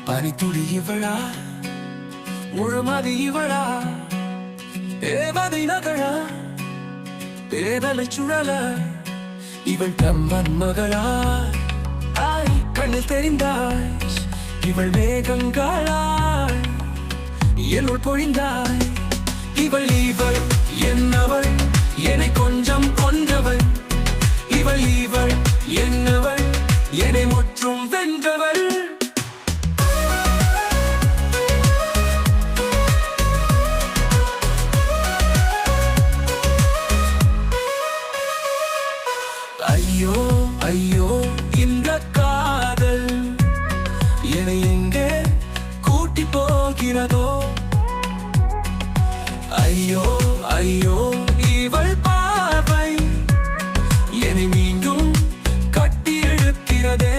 பனித்துளி இவளா, முழுமதி இவளா, தேவதை நகழா, பேரலை சுழல இவள் பிரம்மன் மகளா. கண்ணில் தெரிந்தாய் இவள் மேகங்களாய் என்னுள் பொழிந்தாய். இவள் என்னவள் என்னை கொஞ்சம் கொன்றவள். இவள் என்னவள் என்னை முற்றும் வென்றவள். ஐயோ ஐயோ இந்த காதல் என்னை எங்கே கூட்டி போகிறதோ. ஐயோ ஐயோ இவள் பார்வை என்னை மீண்டும் கட்டி இழுக்கிறதே.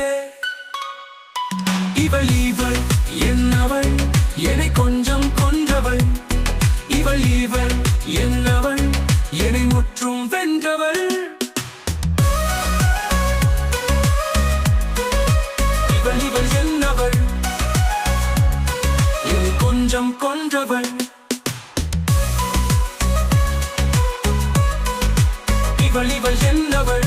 இவள் என்னவள் என்னை கொஞ்சம் கொன்றவள். இவள் என்னவள் என்னை முற்றும் வென்றவள். இவள் என்னவள் என்னை கொஞ்சம் கொன்றவள். இவள் என்னவள்